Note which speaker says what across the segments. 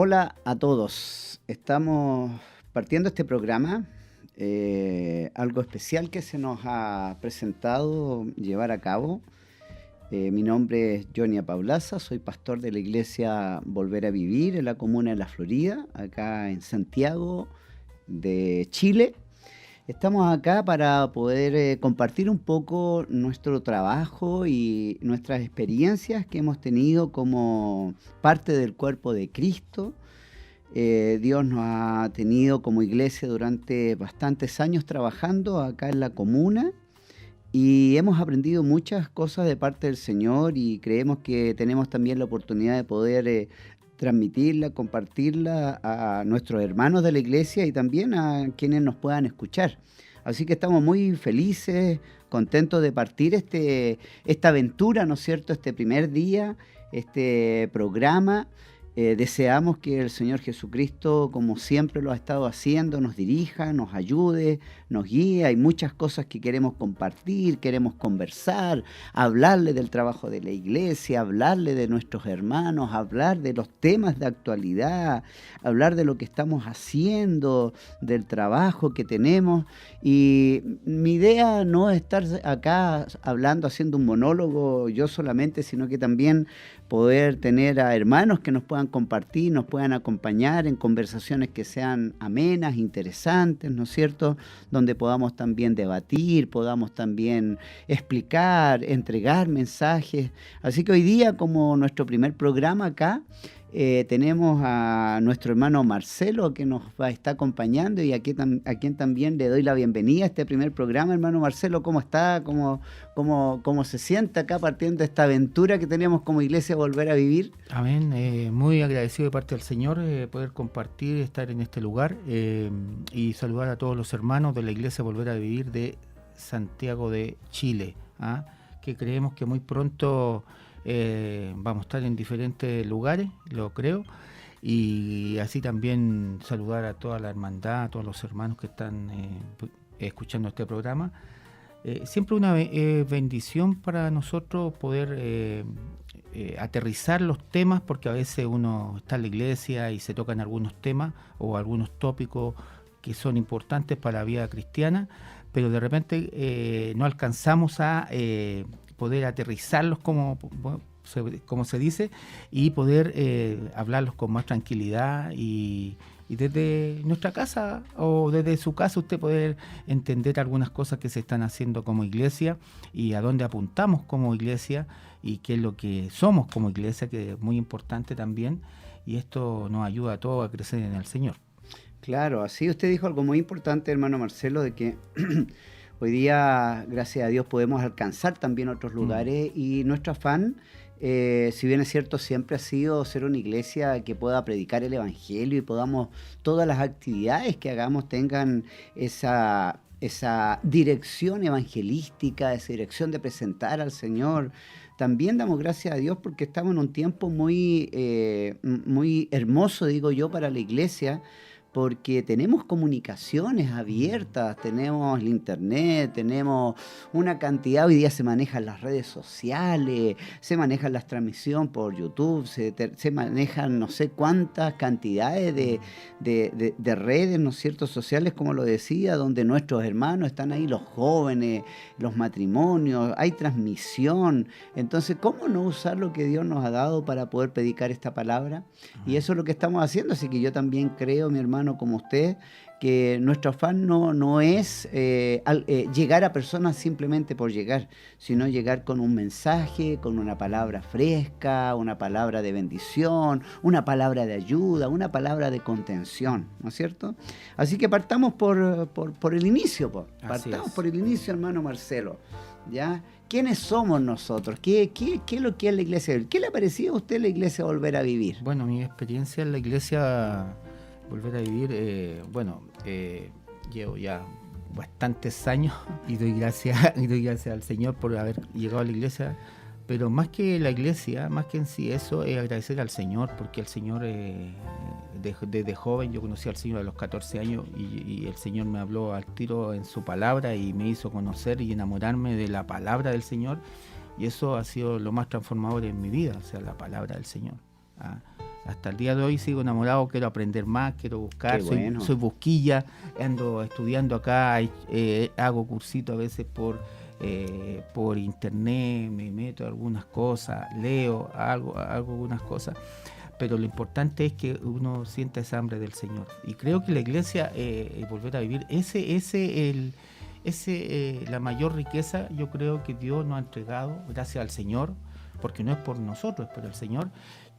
Speaker 1: Hola a todos. Estamos partiendo este programa, algo especial que se nos ha presentado llevar a cabo. Mi nombre es Johnny Paulaza, soy pastor de la iglesia Volver a Vivir en la comuna de La Florida, acá en Santiago de Chile. Estamos acá para poder compartir un poco nuestro trabajo y nuestras experiencias que hemos tenido como parte del cuerpo de Cristo. Dios nos ha tenido como iglesia durante bastantes años trabajando acá en la comuna y hemos aprendido muchas cosas de parte del Señor y creemos que tenemos también la oportunidad de poder transmitirla, compartirla a nuestros hermanos de la iglesia y también a quienes nos puedan escuchar. Así que estamos muy felices, contentos de partir esta aventura, ¿no es cierto?, este primer día, este programa. Deseamos que el Señor Jesucristo, como siempre lo ha estado haciendo, nos dirija, nos ayude, nos guíe. Hay muchas cosas que queremos compartir, queremos conversar, hablarle del trabajo de la iglesia, hablarle de nuestros hermanos, hablar de los temas de actualidad, hablar de lo que estamos haciendo, del trabajo que tenemos. Y mi idea no es estar acá hablando, haciendo un monólogo yo solamente, sino que también poder tener a hermanos que nos puedan compartir, nos puedan acompañar en conversaciones que sean amenas, interesantes, ¿no es cierto?, donde podamos también debatir, podamos también explicar, entregar mensajes. Así que hoy día, como nuestro primer programa acá, tenemos a nuestro hermano Marcelo que nos está acompañando y a quien también le doy la bienvenida a este primer programa. Hermano Marcelo, ¿cómo está? ¿Cómo se siente acá partiendo de esta aventura que tenemos como iglesia Volver a Vivir?
Speaker 2: Amén, muy agradecido de parte del Señor poder compartir, estar en este lugar y saludar a todos los hermanos de la iglesia Volver a Vivir de Santiago de Chile, que creemos que muy pronto vamos a estar en diferentes lugares, lo creo, y así también saludar a toda la hermandad, a todos los hermanos que están escuchando este programa. Siempre una bendición para nosotros poder aterrizar los temas, porque a veces uno está en la iglesia y se tocan algunos temas o algunos tópicos que son importantes para la vida cristiana, pero de repente no alcanzamos a poder aterrizarlos como se dice, y poder hablarlos con más tranquilidad y desde nuestra casa o desde su casa usted poder entender algunas cosas que se están haciendo como iglesia y a dónde apuntamos como iglesia y qué es lo que somos como iglesia, que es muy importante también, y esto nos ayuda a todos a crecer en el Señor.
Speaker 1: Claro, así usted dijo algo muy importante, hermano Marcelo, de que hoy día, gracias a Dios, podemos alcanzar también otros lugares y nuestro afán, si bien es cierto, siempre ha sido ser una iglesia que pueda predicar el Evangelio y podamos, todas las actividades que hagamos tengan esa dirección evangelística, esa dirección de presentar al Señor. También damos gracias a Dios porque estamos en un tiempo muy hermoso, digo yo, para la iglesia, porque tenemos comunicaciones abiertas, tenemos el internet, tenemos una cantidad, hoy día se manejan las redes sociales, se manejan las transmisiones por YouTube, se manejan no sé cuántas cantidades de redes, ¿no es cierto?, sociales, como lo decía, donde nuestros hermanos están ahí, los jóvenes, los matrimonios, hay transmisión. Entonces, ¿cómo no usar lo que Dios nos ha dado para poder predicar esta palabra? Y eso es lo que estamos haciendo, así que yo también creo, mi hermano, como usted, que nuestro afán no es llegar a personas simplemente por llegar, sino llegar con un mensaje, con una palabra fresca, una palabra de bendición, una palabra de ayuda, una palabra de contención, ¿no es cierto? Así que partamos por el inicio, partamos por el inicio, hermano Marcelo, ¿ya? ¿Quiénes somos nosotros? ¿Qué es lo que es la iglesia? ¿Qué le ha parecido a usted la iglesia Volver a Vivir?
Speaker 2: Bueno, mi experiencia en la iglesia Volver a Vivir, llevo ya bastantes años y doy gracias al Señor por haber llegado a la iglesia, pero más que la iglesia, más que en sí eso, es agradecer al Señor, porque el Señor, desde joven, yo conocí al Señor a los 14 años y el Señor me habló al tiro en su palabra y me hizo conocer y enamorarme de la palabra del Señor, y eso ha sido lo más transformador en mi vida, o sea, la palabra del Señor. hasta el día de hoy sigo enamorado, quiero aprender más, quiero buscar,
Speaker 1: Bueno.
Speaker 2: soy busquilla, ando estudiando acá, hago cursitos a veces por internet, me meto a algunas cosas, leo hago algunas cosas, pero lo importante es que uno sienta esa hambre del Señor. Y creo que la iglesia, volver a vivir, la mayor riqueza, yo creo que Dios nos ha entregado, gracias al Señor, porque no es por nosotros, es por el Señor,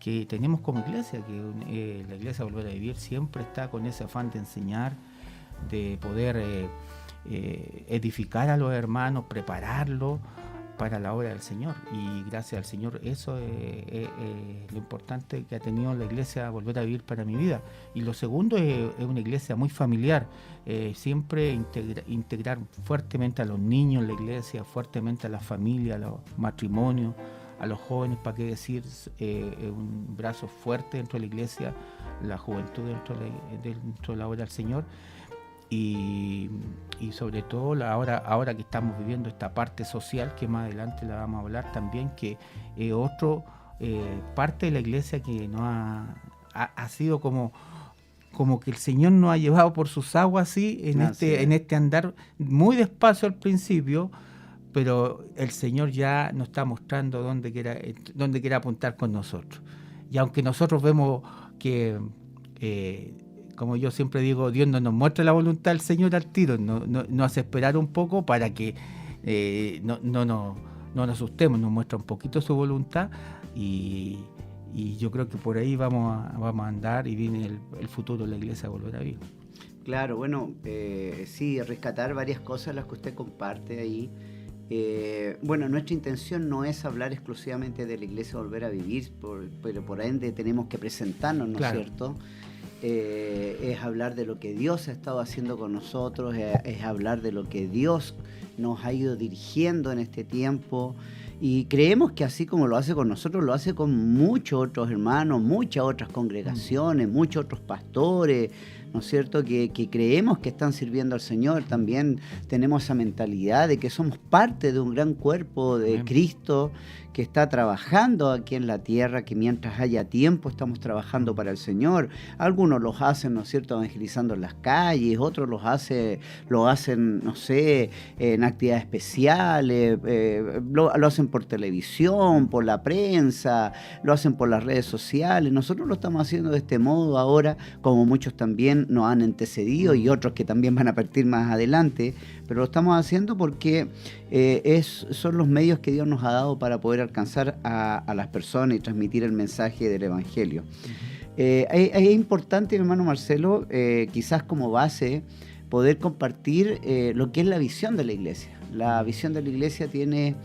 Speaker 2: que tenemos como iglesia, que la iglesia Volver a Vivir siempre está con ese afán de enseñar, de poder edificar a los hermanos, prepararlos para la obra del Señor. Y gracias al Señor, eso es lo importante que ha tenido la iglesia Volver a Vivir para mi vida. Y lo segundo es una iglesia muy familiar, siempre integrar fuertemente a los niños en la iglesia, fuertemente a la familia, a los matrimonios, a los jóvenes, para qué decir, un brazo fuerte dentro de la iglesia, la juventud dentro de la obra del Señor. Y sobre todo ahora que estamos viviendo esta parte social, que más adelante la vamos a hablar también, que es parte de la iglesia que nos ha sido como que el Señor nos ha llevado por sus aguas así, en este andar muy despacio al principio, pero el Señor ya nos está mostrando dónde quiere apuntar con nosotros. Y aunque nosotros vemos que como yo siempre digo, Dios no nos muestra la voluntad del Señor al tiro, nos hace esperar un poco para que no nos asustemos, nos muestra un poquito su voluntad y yo creo que por ahí vamos a andar y viene el futuro de la iglesia Volver a Vivir.
Speaker 1: Claro, bueno, sí, rescatar varias cosas las que usted comparte ahí. Bueno, nuestra intención no es hablar exclusivamente de la iglesia Volver a Vivir, pero por ende tenemos que presentarnos, ¿no es cierto? Es hablar de lo que Dios ha estado haciendo con nosotros, es hablar de lo que Dios nos ha ido dirigiendo en este tiempo, y creemos que así como lo hace con nosotros, lo hace con muchos otros hermanos, muchas otras congregaciones, muchos otros pastores, ¿no es cierto?, que creemos que están sirviendo al Señor. También tenemos esa mentalidad de que somos parte de un gran cuerpo de Cristo que está trabajando aquí en la tierra, que mientras haya tiempo estamos trabajando para el Señor. Algunos los hacen, ¿no es cierto?, evangelizando en las calles, otros lo hacen, no sé, en actividades especiales, lo hacen por televisión, por la prensa, lo hacen por las redes sociales. Nosotros lo estamos haciendo de este modo ahora, como muchos también nos han antecedido y otros que también van a partir más adelante, pero lo estamos haciendo porque son los medios que Dios nos ha dado para poder alcanzar a las personas y transmitir el mensaje del Evangelio. Es importante, hermano Marcelo, quizás como base, poder compartir lo que es la visión de la iglesia. La visión de la iglesia tiene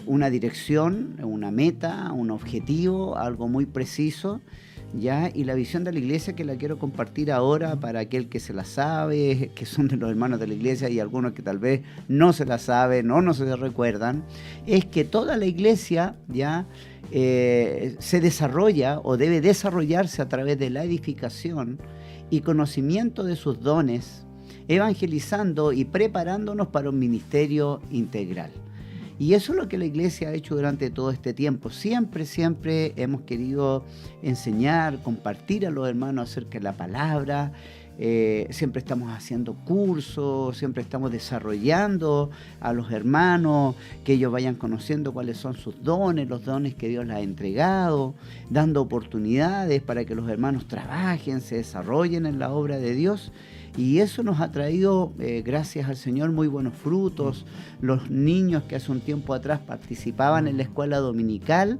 Speaker 1: una dirección, una meta, un objetivo, algo muy preciso, ¿ya? Y la visión de la iglesia, que la quiero compartir ahora para aquel que se la sabe, que son de los hermanos de la iglesia, y algunos que tal vez no se la saben o no se recuerdan, es que toda la iglesia ya se desarrolla o debe desarrollarse a través de la edificación y conocimiento de sus dones, evangelizando y preparándonos para un ministerio integral. Y eso es lo que la iglesia ha hecho durante todo este tiempo. Siempre hemos querido enseñar, compartir a los hermanos acerca de la palabra. Siempre estamos haciendo cursos, siempre estamos desarrollando a los hermanos, que ellos vayan conociendo cuáles son sus dones, los dones que Dios les ha entregado, dando oportunidades para que los hermanos trabajen, se desarrollen en la obra de Dios. Y eso nos ha traído, gracias al Señor, muy buenos frutos. Los niños que hace un tiempo atrás participaban en la escuela dominical,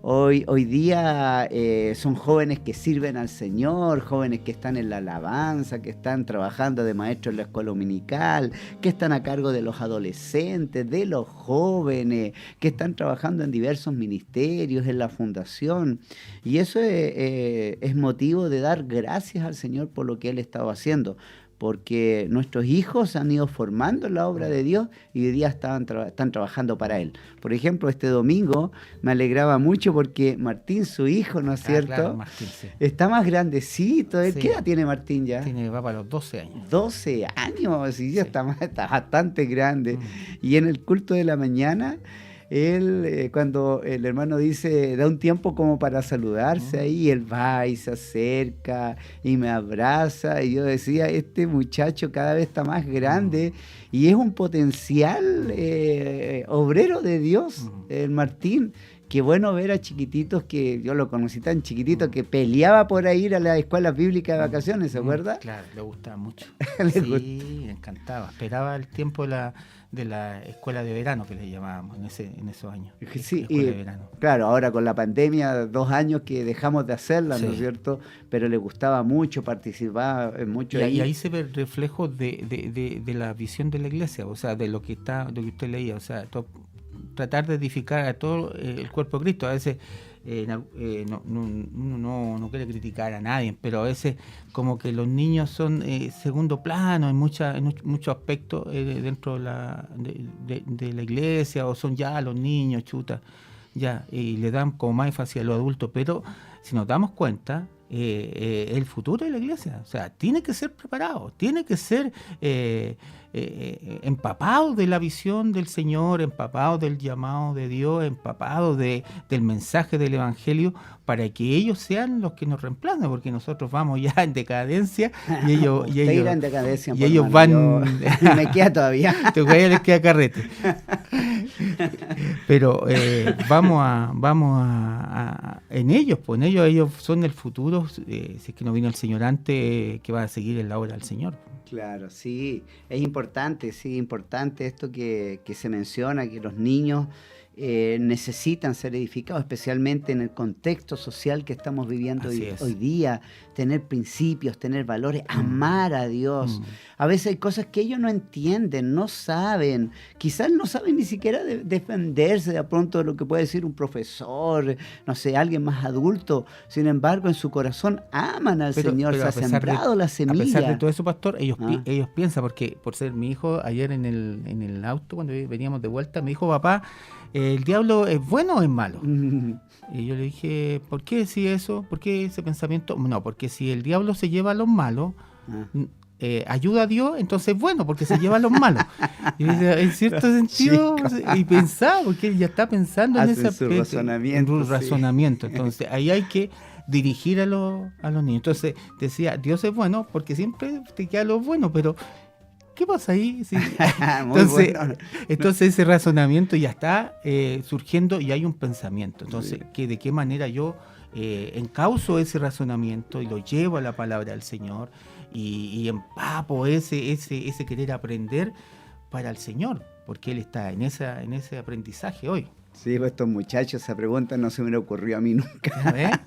Speaker 1: hoy día son jóvenes que sirven al Señor, jóvenes que están en la alabanza, que están trabajando de maestro en la escuela dominical, que están a cargo de los adolescentes, de los jóvenes, que están trabajando en diversos ministerios, en la fundación. Y eso es motivo de dar gracias al Señor por lo que Él estaba haciendo, porque nuestros hijos han ido formando la obra de Dios y hoy día están trabajando para Él. Por ejemplo, este domingo me alegraba mucho porque Martín, su hijo, ¿no es cierto?
Speaker 2: Claro, Martín, sí.
Speaker 1: Está más grandecito.
Speaker 2: Sí.
Speaker 1: ¿Qué edad tiene Martín ya?
Speaker 2: Va para los 12 años.
Speaker 1: 12 años, sí, ya está bastante grande. Y en el culto de la mañana él, cuando el hermano dice, da un tiempo como para saludarse ahí, él va y se acerca y me abraza, y yo decía, este muchacho cada vez está más grande y es un potencial obrero de Dios, el Martín. Qué bueno ver a chiquititos, que yo lo conocí tan chiquitito, que peleaba por ir a la escuela bíblica de vacaciones, ¿se acuerda?
Speaker 2: Claro, le gustaba mucho.
Speaker 1: Sí,
Speaker 2: le encantaba. Esperaba el tiempo de la escuela de verano, que le llamábamos en esos años.
Speaker 1: Sí, y claro, ahora con la pandemia, 2 años que dejamos de hacerla, ¿no es cierto? Pero le gustaba mucho, participaba mucho.
Speaker 2: Y ahí se ve el reflejo de la visión de la iglesia, o sea, de lo que usted leía, o sea, tratar de edificar a todo el cuerpo de Cristo. A veces no quiere criticar a nadie, pero a veces como que los niños son segundo plano en muchos aspectos dentro de la iglesia, o son ya los niños, y le dan como más énfasis a los adultos, pero si nos damos cuenta, el futuro de la iglesia, o sea, tiene que ser preparado, tiene que ser empapado de la visión del Señor, empapado del llamado de Dios, empapado del mensaje del Evangelio, para que ellos sean los que nos reemplacen, porque nosotros vamos ya en decadencia y ellos
Speaker 1: irá en decadencia,
Speaker 2: y ellos van.
Speaker 1: Me queda todavía.
Speaker 2: Todavía les queda carrete. Pero vamos a en ellos, pues ellos son el futuro, si es que no vino el Señor antes, que va a seguir en la obra del Señor.
Speaker 1: Claro, sí, es importante esto que se menciona, que los niños necesitan ser edificados, especialmente en el contexto social que estamos viviendo hoy día, tener principios, tener valores, amar a Dios. A veces hay cosas que ellos no entienden, no saben, quizás no saben ni siquiera defenderse de pronto de lo que puede decir un profesor, no sé, alguien más adulto. Sin embargo, en su corazón aman al Señor, se ha sembrado la semilla.
Speaker 2: A pesar de todo eso, pastor, ellos piensan, porque por ser mi hijo, ayer en el auto, cuando veníamos de vuelta, me dijo, papá, ¿el diablo es bueno o es malo? Y yo le dije, ¿por qué decía eso? ¿Por qué ese pensamiento? No, porque si el diablo se lleva a los malos, ayuda a Dios, entonces es bueno, porque se lleva a los malos. Y yo decía, en cierto sentido, y pensaba, porque él ya está pensando en ese razonamiento. Entonces ahí hay que dirigir a los niños. Entonces decía, Dios es bueno, porque siempre te queda lo bueno, pero ¿qué pasa ahí? Sí. Entonces ese razonamiento ya está surgiendo y hay un pensamiento. Entonces, ¿de qué manera yo encauzo ese razonamiento y lo llevo a la palabra del Señor y empapo ese querer aprender para el Señor? Porque Él está en ese aprendizaje hoy.
Speaker 1: Sí, pues estos muchachos, esa pregunta no se me ocurrió a mí nunca.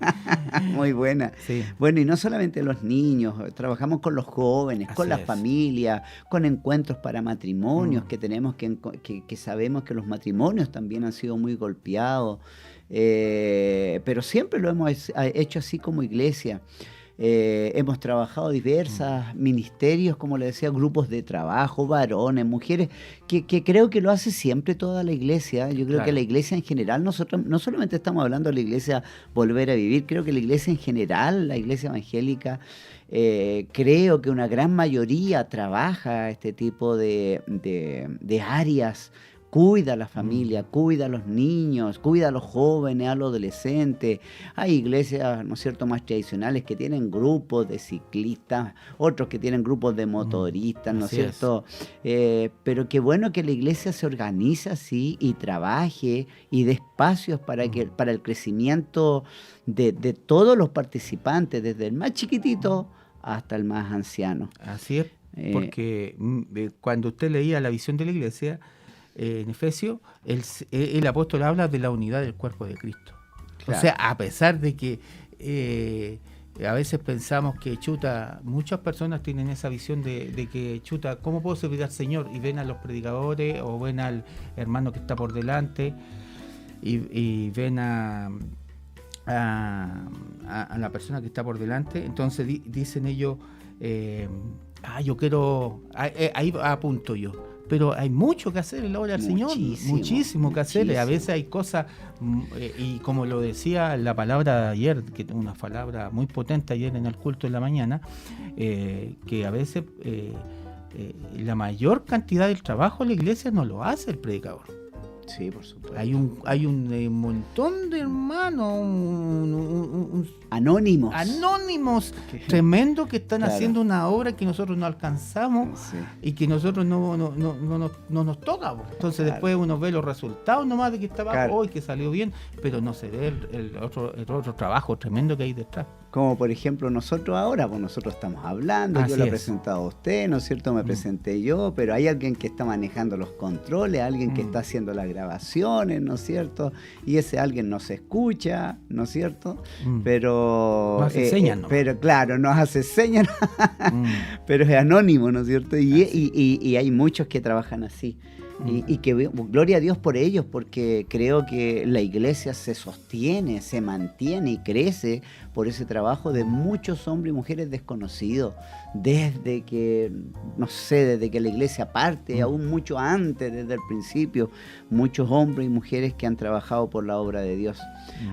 Speaker 1: Muy buena. Sí. Bueno, y no solamente los niños, trabajamos con los jóvenes, con las familias, con encuentros para matrimonios que tenemos, que sabemos que los matrimonios también han sido muy golpeados, pero siempre lo hemos hecho así como iglesia. Hemos trabajado diversos ministerios, como le decía, grupos de trabajo, varones, mujeres, que creo que lo hace siempre toda la iglesia. Yo creo que la iglesia en general, nosotros no solamente estamos hablando de la iglesia Volver a Vivir, creo que la iglesia en general, la iglesia evangélica, creo que una gran mayoría trabaja este tipo de áreas. Cuida a la familia, cuida a los niños, cuida a los jóvenes, a los adolescentes. Hay iglesias, ¿no es cierto?, más tradicionales que tienen grupos de ciclistas, otros que tienen grupos de motoristas, ¿no es cierto? Pero qué bueno que la iglesia se organice así y trabaje y dé espacios para el crecimiento de todos los participantes, desde el más chiquitito hasta el más anciano.
Speaker 2: Así es, porque cuando usted leía la visión de la iglesia, en Efesios, el apóstol habla de la unidad del cuerpo de Cristo. Claro. O sea, a pesar de que a veces pensamos que muchas personas tienen esa visión de que ¿cómo puedo servir al Señor? Y ven a los predicadores o ven al hermano que está por delante y ven a la persona que está por delante. Entonces dicen ellos, yo quiero, ahí apunto yo. Pero hay mucho que hacer en la obra del Señor, muchísimo que hacer. A veces hay cosas, y como lo decía la palabra de ayer, que una palabra muy potente ayer en el culto de la mañana, que a veces la mayor cantidad del trabajo de la iglesia no lo hace el predicador.
Speaker 1: Sí, por supuesto.
Speaker 2: Hay un montón de hermanos anónimos tremendos que están haciendo una obra que nosotros no alcanzamos y que nosotros no nos toca. Entonces después uno ve los resultados nomás de que estaba hoy, que salió bien, pero no se ve el otro trabajo tremendo que hay detrás.
Speaker 1: Como por ejemplo nosotros ahora, pues nosotros estamos hablando, yo lo he presentado a usted, ¿no es cierto? Me presenté yo, pero hay alguien que está manejando los controles, alguien que está haciendo las grabaciones, ¿no es cierto? Y ese alguien nos escucha, ¿no es cierto? Pero
Speaker 2: nos hace señas, ¿no?
Speaker 1: Pero claro, nos hace señas, pero es anónimo, ¿no es cierto? Y hay muchos que trabajan así. Y que gloria a Dios por ellos, porque creo que la iglesia se sostiene, se mantiene y crece por ese trabajo de muchos hombres y mujeres desconocidos, desde que la iglesia parte, aún mucho antes, desde el principio, muchos hombres y mujeres que han trabajado por la obra de Dios.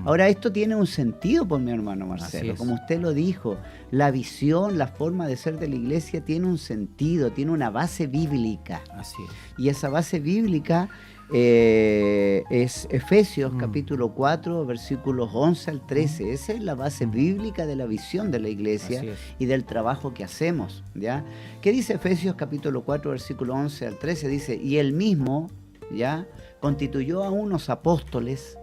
Speaker 1: Ahora, esto tiene un sentido, por mi hermano Marcelo, como usted lo dijo, la visión, la forma de ser de la iglesia tiene un sentido, tiene una base bíblica.
Speaker 2: Así es.
Speaker 1: Y esa base bíblica es Efesios capítulo 4, versículos 11 al 13. Esa es la base bíblica de la visión de la iglesia y del trabajo que hacemos, ¿ya? ¿Qué dice Efesios capítulo 4, versículo 11 al 13? Dice, y él mismo, ¿ya?, constituyó a unos apóstoles,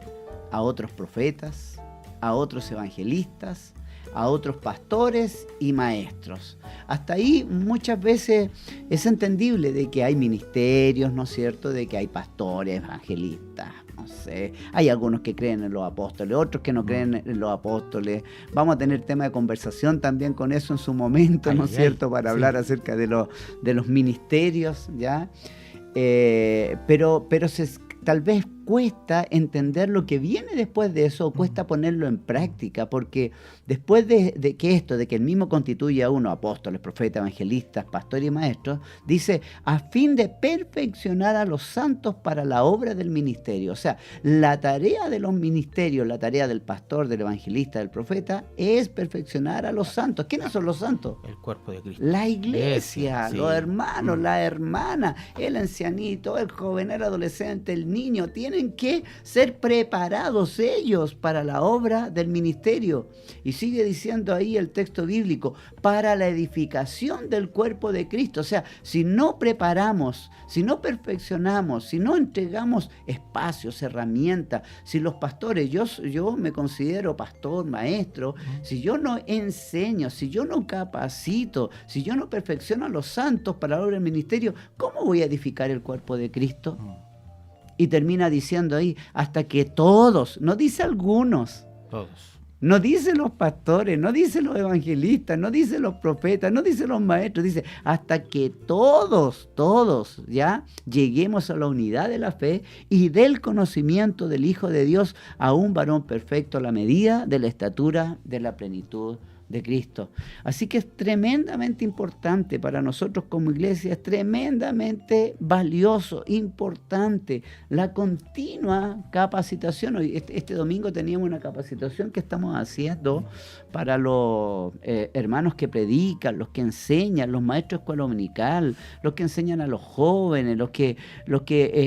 Speaker 1: a otros profetas, a otros evangelistas, a otros pastores y maestros. Hasta ahí muchas veces es entendible de que hay ministerios, ¿no es cierto?, de que hay pastores, evangelistas, no sé, hay algunos que creen en los apóstoles, otros que no creen en los apóstoles. Vamos a tener tema de conversación también con eso en su momento, ¿no es cierto?, para hablar acerca de los ministerios, ¿ya? Pero tal vez cuesta entender lo que viene después de eso, o cuesta ponerlo en práctica, porque después de que el mismo constituye a uno, apóstoles, profetas, evangelistas, pastores y maestros, dice, a fin de perfeccionar a los santos para la obra del ministerio. O sea, la tarea de los ministerios, la tarea del pastor, del evangelista, del profeta, es perfeccionar a los santos. ¿Quiénes son los santos?
Speaker 2: El cuerpo de Cristo.
Speaker 1: La iglesia, los hermanos, la hermana, el ancianito, el joven, el adolescente, el niño, tienen que ser preparados ellos para la obra del ministerio. Y sigue diciendo ahí el texto bíblico, para la edificación del cuerpo de Cristo. O sea, si no preparamos, si no perfeccionamos, si no entregamos espacios, herramientas, si los pastores, yo me considero pastor, maestro, si yo no enseño, si yo no capacito, si yo no perfecciono a los santos para la obra del ministerio, ¿cómo voy a edificar el cuerpo de Cristo? Y termina diciendo ahí, hasta que todos, no dice algunos,
Speaker 2: todos.
Speaker 1: No dice los pastores, no dice los evangelistas, no dice los profetas, no dice los maestros, dice hasta que todos, ya lleguemos a la unidad de la fe y del conocimiento del Hijo de Dios, a un varón perfecto a la medida de la estatura de la plenitud de Cristo. Así que es tremendamente importante para nosotros como iglesia, es tremendamente valioso, importante la continua capacitación. Este domingo teníamos una capacitación que estamos haciendo para los hermanos que predican, los que enseñan, los maestros de escuela dominical, los que enseñan a los jóvenes, los que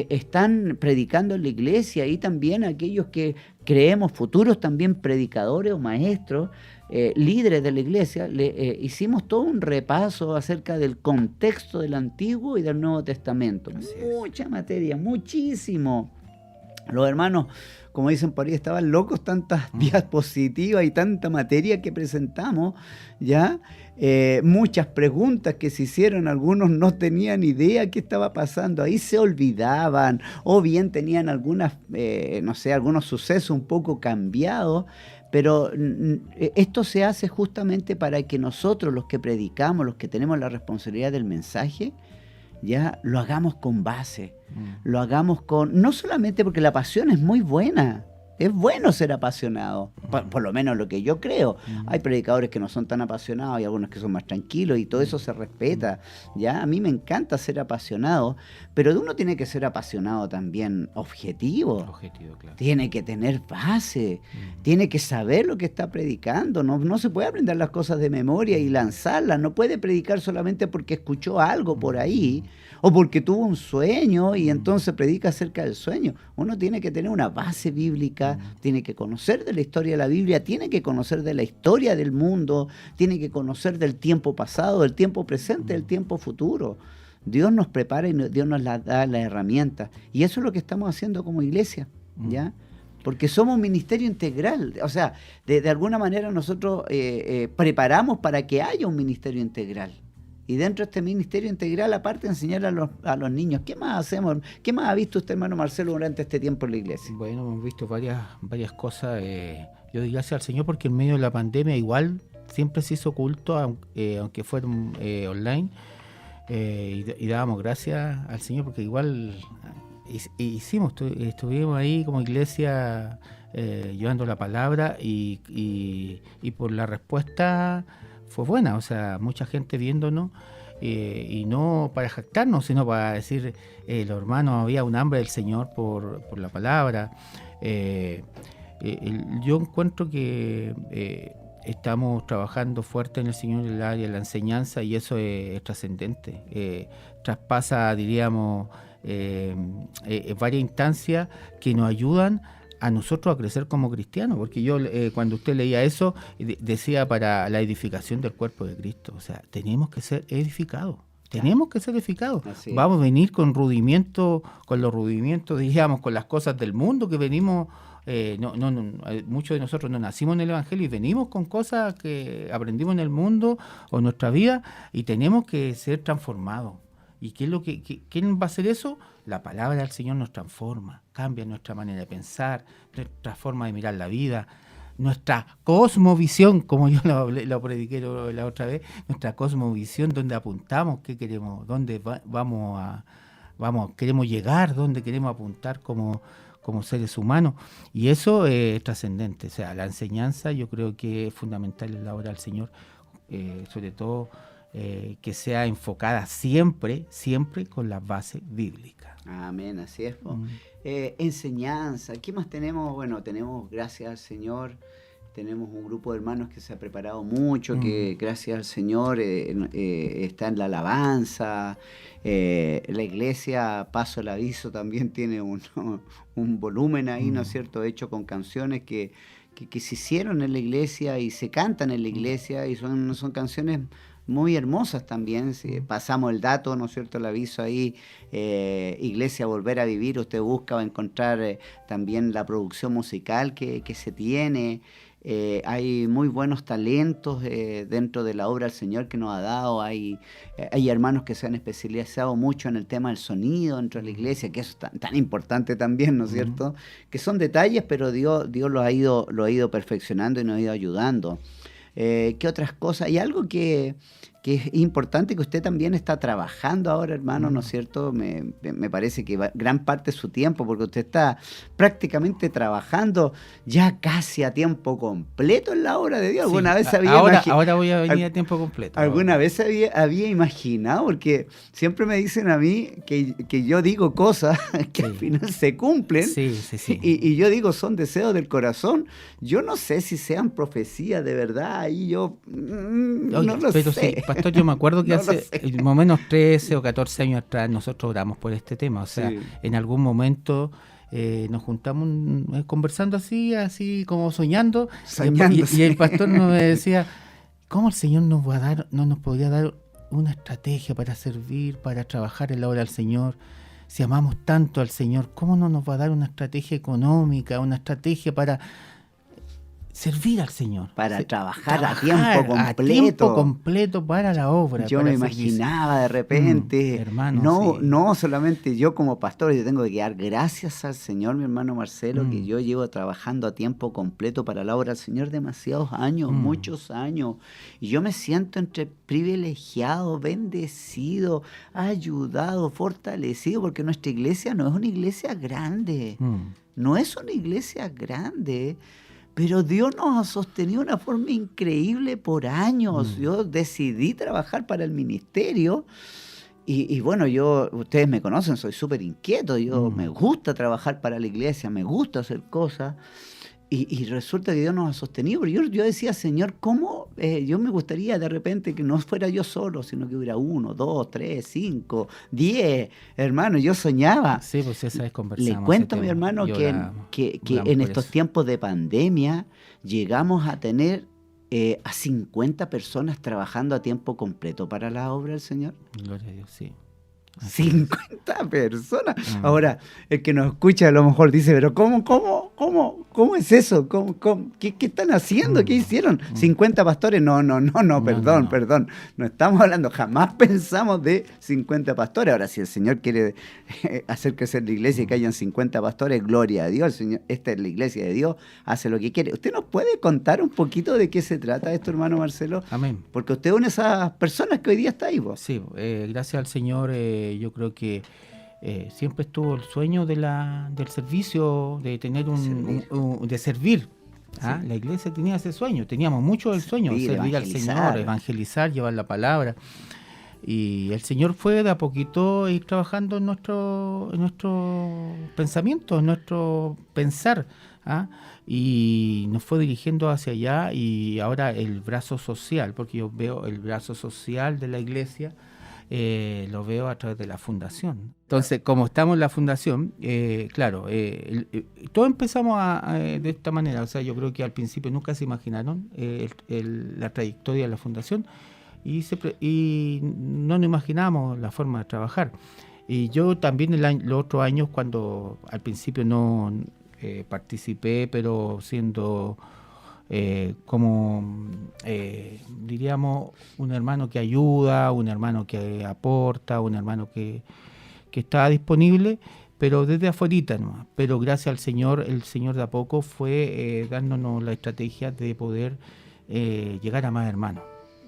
Speaker 1: están predicando en la iglesia, y también aquellos que creemos futuros también predicadores o maestros, líderes de la iglesia. Hicimos todo un repaso acerca del contexto del Antiguo y del Nuevo Testamento. Mucha materia, muchísimo. Los hermanos, como dicen por ahí, estaban locos, tantas diapositivas y tanta materia que presentamos, ¿ya? Muchas preguntas que se hicieron, algunos no tenían idea qué estaba pasando, ahí se olvidaban, o bien tenían algunos sucesos un poco cambiados. Pero esto se hace justamente para que nosotros, los que predicamos, los que tenemos la responsabilidad del mensaje, ya lo hagamos con base, lo hagamos no solamente porque la pasión es muy buena, es bueno ser apasionado, por lo menos lo que yo creo. Hay predicadores que no son tan apasionados y algunos que son más tranquilos y todo eso se respeta, ¿ya? A mí me encanta ser apasionado, pero uno tiene que ser apasionado también objetivo.
Speaker 2: Claro.
Speaker 1: Tiene que tener base, tiene que saber lo que está predicando, no se puede aprender las cosas de memoria y lanzarlas, no puede predicar solamente porque escuchó algo por ahí o porque tuvo un sueño y entonces predica acerca del sueño. Uno tiene que tener una base bíblica, tiene que conocer de la historia de la Biblia, tiene que conocer de la historia del mundo, tiene que conocer del tiempo pasado, del tiempo presente, del tiempo futuro. Dios nos prepara y Dios nos da las herramientas. Y eso es lo que estamos haciendo como iglesia, ¿ya? Porque somos un ministerio integral. O sea, de alguna manera nosotros preparamos para que haya un ministerio integral. Y dentro de este ministerio integral, aparte de enseñar a los niños, ¿qué más hacemos? ¿Qué más ha visto usted, hermano Marcelo, durante este tiempo en la iglesia?
Speaker 2: Bueno, hemos visto varias cosas. Yo doy gracias al Señor porque en medio de la pandemia igual siempre se hizo culto, aunque fuera online. Y dábamos gracias al Señor porque igual estuvimos ahí como iglesia llevando la palabra y por la respuesta fue buena, o sea, mucha gente viéndonos y no para jactarnos, sino para decir, los hermanos, había un hambre del Señor por la palabra. Yo encuentro que estamos trabajando fuerte en el Señor en el área de la enseñanza y eso es trascendente. Traspasa, diríamos, varias instancias que nos ayudan a nosotros a crecer como cristianos, porque yo cuando usted leía eso decía para la edificación del cuerpo de Cristo, o sea, tenemos que ser edificados. Tenemos que ser edificados. Vamos a venir con los rudimientos, digamos, con las cosas del mundo que venimos. Muchos de nosotros no nacimos en el Evangelio y venimos con cosas que aprendimos en el mundo o en nuestra vida y tenemos que ser transformados. ¿Y quién va a hacer eso? La palabra del Señor nos transforma, cambia nuestra manera de pensar, nuestra forma de mirar la vida, nuestra cosmovisión, como yo lo prediqué la otra vez, nuestra cosmovisión, donde apuntamos, qué queremos, dónde queremos llegar, dónde queremos apuntar como seres humanos, y eso es trascendente. O sea, la enseñanza yo creo que es fundamental en la obra del Señor, sobre todo que sea enfocada siempre con la base bíblica.
Speaker 1: Amén, así es. Enseñanza, ¿qué más tenemos? Bueno, tenemos, gracias al Señor, tenemos un grupo de hermanos que se ha preparado mucho, que gracias al Señor está en la alabanza. La iglesia, paso el aviso, también tiene un volumen ahí, ¿no es cierto?, hecho con canciones que se hicieron en la iglesia y se cantan en la iglesia y son canciones muy hermosas también. Si pasamos el dato, ¿no es cierto?, el aviso ahí, Iglesia Volver a Vivir, usted busca, va a encontrar también la producción musical que se tiene. Hay muy buenos talentos dentro de la obra del Señor que nos ha dado. Hay hermanos que se han especializado mucho en el tema del sonido dentro de la iglesia, que eso es tan importante también, ¿no es cierto? Que son detalles, pero Dios lo ha ido perfeccionando y nos ha ido ayudando. ¿Qué otras cosas? Hay algo que es importante, que usted también está trabajando ahora, hermano, ¿no es cierto? Me parece que gran parte de su tiempo, porque usted está prácticamente trabajando ya casi a tiempo completo en la obra de Dios. ¿Alguna vez
Speaker 2: ahora voy a venir a tiempo completo.
Speaker 1: ¿Alguna vez había imaginado? Porque siempre me dicen a mí que yo digo cosas que al final se cumplen.
Speaker 2: Sí.
Speaker 1: Y yo digo, son deseos del corazón. Yo no sé si sean profecías de verdad, ahí yo no lo sé.
Speaker 2: Sí, pastor, yo me acuerdo que hace más o menos 13 o 14 años atrás nosotros oramos por este tema. O sea, en algún momento nos juntamos conversando así como soñando. Y el pastor nos decía, ¿cómo el Señor no nos podría dar una estrategia para servir, para trabajar en la obra del Señor? Si amamos tanto al Señor, ¿cómo no nos va a dar una estrategia económica, una estrategia para servir al Señor?
Speaker 1: Para trabajar a tiempo
Speaker 2: completo para la obra.
Speaker 1: Yo me imaginaba de repente,
Speaker 2: hermano,
Speaker 1: no solamente yo como pastor, yo tengo que dar gracias al Señor, mi hermano Marcelo, que yo llevo trabajando a tiempo completo para la obra del Señor demasiados años, muchos años, y yo me siento entre privilegiado, bendecido, ayudado, fortalecido, porque nuestra iglesia no es una iglesia grande, no es una iglesia grande, Pero Dios nos ha sostenido de una forma increíble por años. Yo decidí trabajar para el ministerio. Y bueno, ustedes me conocen, soy súper inquieto. Me gusta trabajar para la iglesia, me gusta hacer cosas. Y resulta que Dios nos ha sostenido. Pero yo decía, Señor, ¿cómo? Yo me gustaría de repente que no fuera yo solo, sino que hubiera 1, 2, 3, 5, 10. Hermano, yo soñaba.
Speaker 2: Sí, pues esa vez conversamos.
Speaker 1: Le cuento a mi hermano que en estos tiempos de pandemia llegamos a tener a 50 personas trabajando a tiempo completo para la obra del Señor.
Speaker 2: Gloria a Dios, sí.
Speaker 1: 50 personas. Ahora, el que nos escucha a lo mejor dice, pero ¿cómo es eso? ¿Qué están haciendo? ¿Qué hicieron? 50 pastores. No, perdón. No estamos hablando, jamás pensamos de 50 pastores. Ahora, si el Señor quiere hacer crecer la iglesia y que hayan 50 pastores, gloria a Dios. El Señor, esta es la iglesia de Dios, hace lo que quiere. ¿Usted nos puede contar un poquito de qué se trata esto, hermano Marcelo?
Speaker 2: Amén.
Speaker 1: Porque usted es una de esas personas que hoy día está ahí, ¿vos?
Speaker 2: Sí, gracias al Señor, yo creo que siempre estuvo el sueño del servicio, de tener de servir. ¿Ah? Sí. La iglesia tenía ese sueño, teníamos mucho el sueño, servir al Señor, evangelizar, llevar la palabra. Y el Señor fue de a poquito ir trabajando en nuestro pensamiento, en nuestro pensar. ¿Ah? Y nos fue dirigiendo hacia allá, y ahora el brazo social, porque yo veo el brazo social de la iglesia, lo veo a través de la fundación. Entonces, como estamos en la fundación, claro, todos empezamos de esta manera. O sea, yo creo que al principio nunca se imaginaron la trayectoria de la fundación, y no nos imaginamos la forma de trabajar. Y yo también los otros años, cuando al principio no participé, pero siendo diríamos, un hermano que ayuda, un hermano que aporta, un hermano que está disponible, pero desde afuerita nomás. Pero gracias al Señor, el Señor de a poco fue dándonos la estrategia de poder llegar a más hermanos.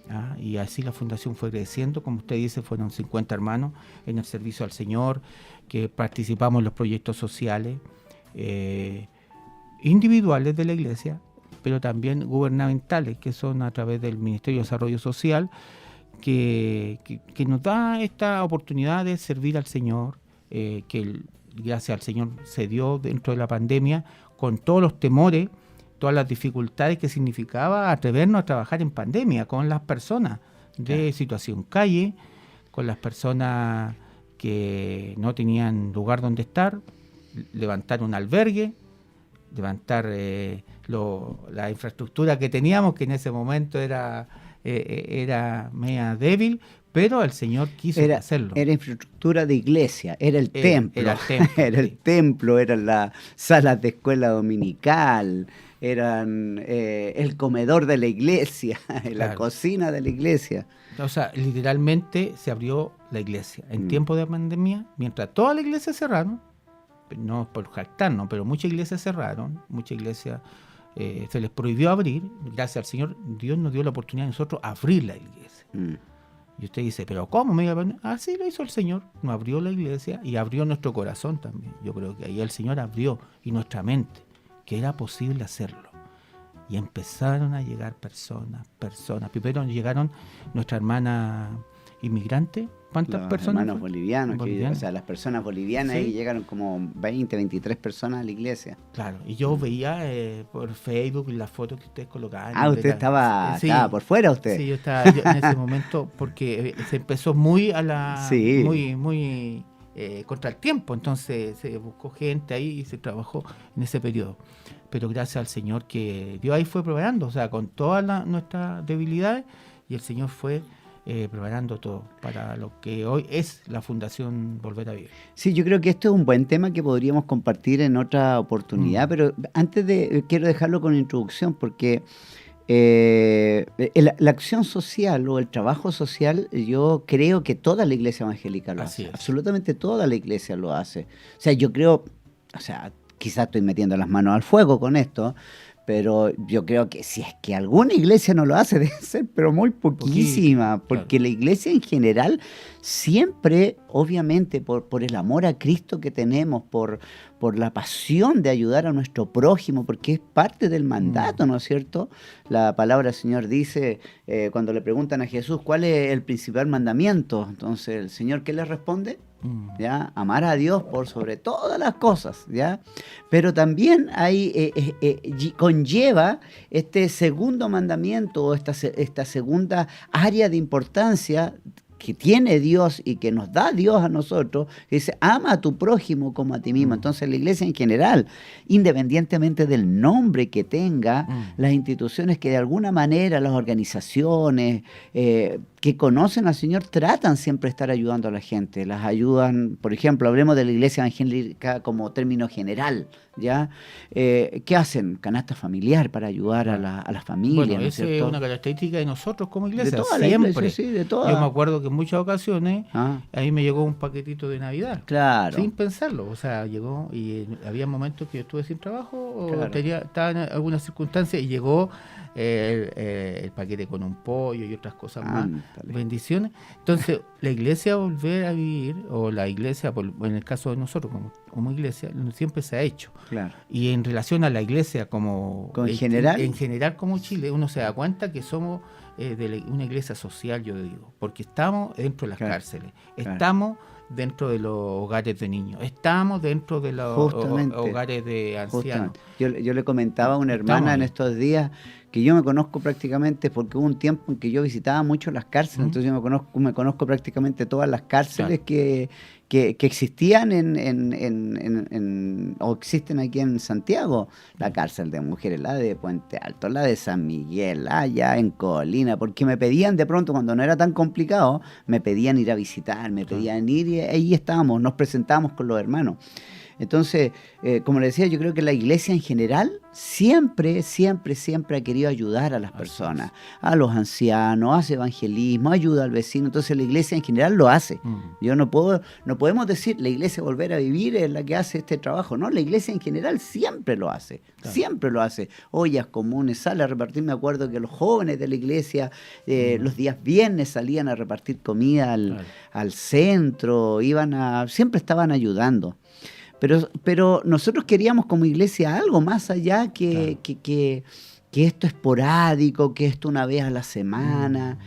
Speaker 2: ¿Ah? Y así la fundación fue creciendo. Como usted dice, fueron 50 hermanos en el servicio al Señor, que participamos en los proyectos sociales individuales de la iglesia, pero también gubernamentales, que son a través del Ministerio de Desarrollo Social, que nos da esta oportunidad de servir al Señor, que gracias al Señor se dio dentro de la pandemia, con todos los temores, todas las dificultades que significaba atrevernos a trabajar en pandemia con las personas de situación calle, con las personas que no tenían lugar donde estar, levantar un albergue, levantar la infraestructura que teníamos, que en ese momento era media débil, pero el Señor quiso hacerlo.
Speaker 1: Era infraestructura de iglesia, era el templo.
Speaker 2: Era el templo,
Speaker 1: era el templo, eran las salas de escuela dominical, eran el comedor de la iglesia, la cocina de la iglesia.
Speaker 2: O sea, literalmente se abrió la iglesia. En tiempos de pandemia, mientras todas las iglesias cerraron, no por jactarnos, pero muchas iglesias cerraron, muchas iglesias se les prohibió abrir. Gracias al Señor, Dios nos dio la oportunidad de nosotros abrir la iglesia. Y usted dice, ¿pero cómo? Así lo hizo el Señor, nos abrió la iglesia y abrió nuestro corazón también. Yo creo que ahí el Señor abrió, y nuestra mente, que era posible hacerlo. Y empezaron a llegar personas. Primero llegaron nuestra hermana inmigrante. ¿Cuántas personas?
Speaker 1: Hermanos bolivianos. O sea, las personas bolivianas, ¿sí? Ahí llegaron como 20, 23 personas a la iglesia.
Speaker 2: Claro, y yo veía por Facebook las fotos que ustedes colocaban.
Speaker 1: Usted estaba por fuera, usted.
Speaker 2: Sí, yo estaba en ese momento, porque se empezó muy muy contra el tiempo, entonces se buscó gente ahí y se trabajó en ese periodo. Pero gracias al Señor que Dios ahí fue preparando, o sea, con todas nuestras debilidades, y el Señor fue preparando todo para lo que hoy es la Fundación Volver a Vivir. Sí,
Speaker 1: yo creo que esto es un buen tema que podríamos compartir en otra oportunidad, pero antes quiero dejarlo con introducción, porque la acción social o el trabajo social, yo creo que toda la iglesia evangélica lo hace. Absolutamente toda la iglesia lo hace. O sea, yo creo, quizás estoy metiendo las manos al fuego con esto, Pero yo creo que si es que alguna iglesia no lo hace, debe ser, pero muy poquísima, porque claro, la iglesia en general siempre, obviamente, por el amor a Cristo que tenemos, por la pasión de ayudar a nuestro prójimo, porque es parte del mandato, ¿no es cierto? La palabra del Señor dice, cuando le preguntan a Jesús, ¿cuál es el principal mandamiento? Entonces, ¿el Señor qué le responde? ¿Ya? Amar a Dios por sobre todas las cosas, ¿ya? Pero también hay, conlleva este segundo mandamiento, o esta segunda área de importancia que tiene Dios y que nos da Dios a nosotros, que dice, ama a tu prójimo como a ti mismo. Entonces la iglesia en general, independientemente del nombre que tenga, las instituciones que de alguna manera, las organizaciones que conocen al Señor, tratan siempre de estar ayudando a la gente. Las ayudan, por ejemplo, hablemos de la iglesia evangélica como término general, ¿ya? ¿Qué hacen? Canasta familiar para ayudar a las familias.
Speaker 2: Bueno,
Speaker 1: ¿no
Speaker 2: esa es una característica de nosotros como iglesia.
Speaker 1: De toda
Speaker 2: siempre.
Speaker 1: La iglesia, sí, de toda.
Speaker 2: Yo me acuerdo que en muchas ocasiones a mí me llegó un paquetito de Navidad.
Speaker 1: Claro.
Speaker 2: Sin pensarlo. O sea, llegó y había momentos que yo estuve sin trabajo o
Speaker 1: claro,
Speaker 2: estaba en alguna circunstancia y llegó el paquete con un pollo y otras cosas más. Bendiciones. Entonces, la iglesia volver a vivir, o la iglesia, en el caso de nosotros como iglesia, siempre se ha hecho.
Speaker 1: Claro.
Speaker 2: Y en relación a la iglesia como
Speaker 1: en general.
Speaker 2: En general como Chile, uno se da cuenta que somos una iglesia social, yo digo, porque estamos dentro de las cárceles, estamos dentro de los hogares de niños, estamos dentro de los hogares de ancianos.
Speaker 1: Yo le comentaba a una hermana en estos días que yo me conozco prácticamente, porque hubo un tiempo en que yo visitaba mucho las cárceles, entonces yo me conozco prácticamente todas las cárceles que existían o existen aquí en Santiago. La cárcel de mujeres, la de Puente Alto, la de San Miguel, allá en Colina, porque me pedían de pronto, cuando no era tan complicado, me pedían ir a visitar, me pedían ir, y ahí estábamos, nos presentábamos con los hermanos. Entonces, como le decía, yo creo que la iglesia en general siempre ha querido ayudar a las personas, a los ancianos, hace evangelismo, ayuda al vecino. Entonces la iglesia en general lo hace. Yo no podemos decir la iglesia volver a vivir es la que hace este trabajo. No, la iglesia en general siempre lo hace, siempre lo hace. Ollas comunes, sale a repartir. Me acuerdo que los jóvenes de la iglesia los días viernes salían a repartir comida al centro, siempre estaban ayudando. Pero nosotros queríamos como iglesia algo más allá que esto esporádico, que esto una vez a la semana.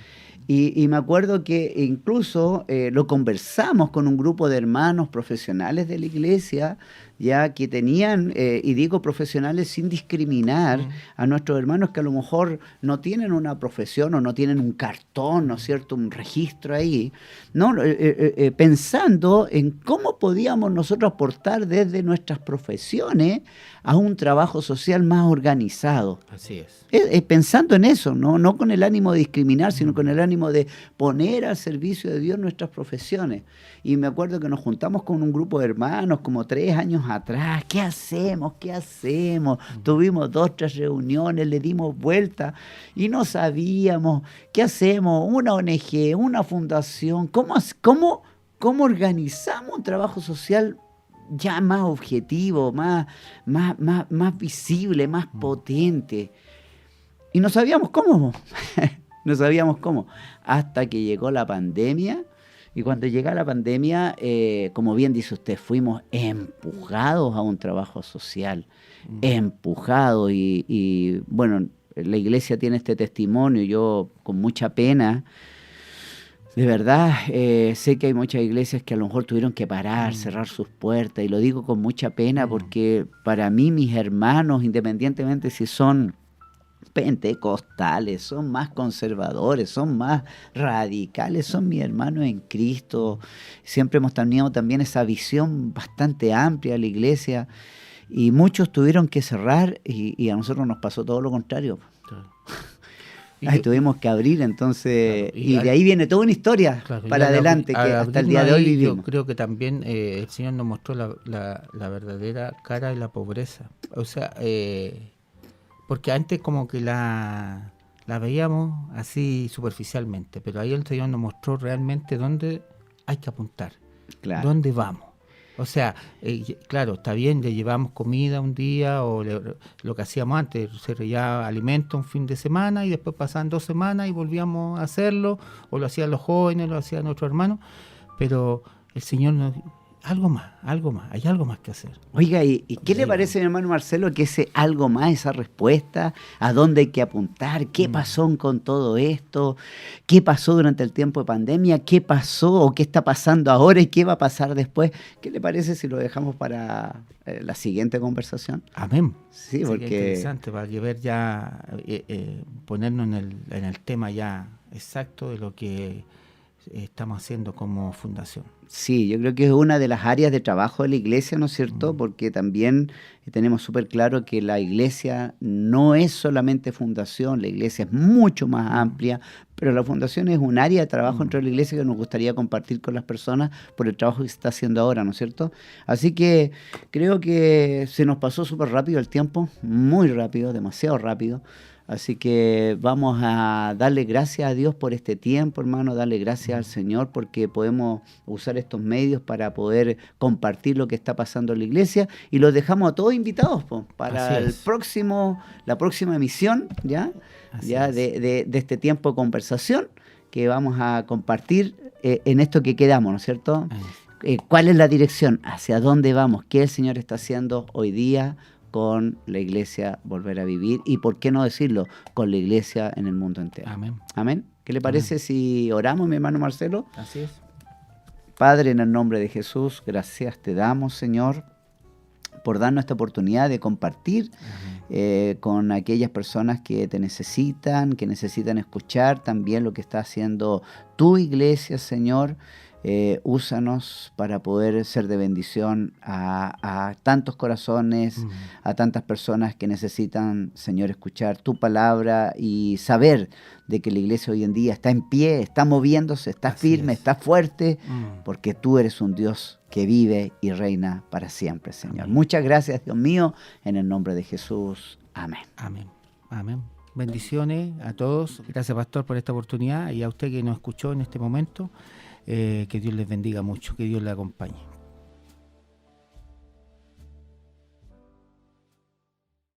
Speaker 1: Y me acuerdo que incluso lo conversamos con un grupo de hermanos profesionales de la iglesia, ya que tenían, y digo profesionales sin discriminar a nuestros hermanos que a lo mejor no tienen una profesión o no tienen un cartón, ¿no es cierto?, un registro ahí, ¿no? Pensando en cómo podíamos nosotros aportar desde nuestras profesiones a un trabajo social más organizado.
Speaker 2: Así es.
Speaker 1: Pensando en eso, no con el ánimo de discriminar, sino con el ánimo de poner al servicio de Dios nuestras profesiones. Y me acuerdo que nos juntamos con un grupo de hermanos como 3 años atrás. ¿Qué hacemos? Tuvimos 2, 3 reuniones, le dimos vuelta y no sabíamos qué hacemos. Una ONG, una fundación, ¿cómo organizamos un trabajo social ya más objetivo, más visible, más potente? Y no sabíamos cómo. No sabíamos cómo. Hasta que llegó la pandemia. Y cuando llega la pandemia, como bien dice usted, fuimos empujados a un trabajo social. Empujados. Y bueno, la iglesia tiene este testimonio. Yo, con mucha pena, de verdad, sé que hay muchas iglesias que a lo mejor tuvieron que parar, cerrar sus puertas. Y lo digo con mucha pena porque para mí, mis hermanos, independientemente si son pentecostales, son más conservadores, son más radicales, son mis hermanos en Cristo. Siempre hemos tenido también esa visión bastante amplia de la iglesia y muchos tuvieron que cerrar y a nosotros nos pasó todo lo contrario. Claro. Tuvimos que abrir, entonces, claro, y de ahí viene toda una historia para adelante que hasta el día de hoy vivimos.
Speaker 2: Yo creo que también el Señor nos mostró la verdadera cara de la pobreza. O sea, porque antes como que la veíamos así superficialmente, pero ahí el Señor nos mostró realmente dónde hay que apuntar, dónde vamos. O sea, claro, está bien, le llevamos comida un día o lo que hacíamos antes, se ya alimento un fin de semana y después pasaban 2 semanas y volvíamos a hacerlo, o lo hacían los jóvenes, lo hacían nuestros hermanos, pero el Señor nos... Algo más, hay algo más que hacer.
Speaker 1: Oiga, ¿y qué le parece, mi hermano Marcelo, que ese algo más, esa respuesta, a dónde hay que apuntar, qué pasó con todo esto, qué pasó durante el tiempo de pandemia, qué pasó o qué está pasando ahora y qué va a pasar después? ¿Qué le parece si lo dejamos para la siguiente conversación?
Speaker 2: Amén.
Speaker 1: Sí, porque...
Speaker 2: interesante, para que ver ya, ponernos en el tema ya exacto de lo que estamos haciendo como fundación.
Speaker 1: Sí, yo creo que es una de las áreas de trabajo de la iglesia, ¿no es cierto? Porque también tenemos súper claro que la iglesia no es solamente fundación, la iglesia es mucho más amplia, pero la fundación es un área de trabajo dentro de la iglesia que nos gustaría compartir con las personas por el trabajo que se está haciendo ahora, ¿no es cierto? Así que creo que se nos pasó súper rápido el tiempo, muy rápido, demasiado rápido. Así que vamos a darle gracias a Dios por este tiempo, hermano, darle gracias al Señor porque podemos usar estos medios para poder compartir lo que está pasando en la iglesia y los dejamos a todos invitados para la próxima emisión ya de este tiempo de conversación que vamos a compartir en esto que quedamos, ¿no es cierto? ¿Cuál es la dirección? ¿Hacia dónde vamos? ¿Qué el Señor está haciendo hoy día con la iglesia Volver a Vivir? Y por qué no decirlo, con la iglesia en el mundo entero.
Speaker 2: Amén.
Speaker 1: Amén. ¿Qué le parece si oramos, mi hermano Marcelo?
Speaker 2: Así es.
Speaker 1: Padre, en el nombre de Jesús, gracias te damos, Señor, por darnos esta oportunidad de compartir con aquellas personas que te necesitan, que necesitan escuchar también lo que está haciendo tu iglesia, Señor. Úsanos para poder ser de bendición a tantos corazones, a tantas personas que necesitan, Señor, escuchar tu palabra y saber de que la iglesia hoy en día está en pie, está moviéndose, está firme, está fuerte, porque tú eres un Dios que vive y reina para siempre, Señor. Amén. Muchas gracias, Dios mío, en el nombre de Jesús. Amén.
Speaker 2: Amén. Amén. Bendiciones a todos. Gracias, pastor, por esta oportunidad y a usted que nos escuchó en este momento. Que Dios les bendiga mucho, que Dios les acompañe.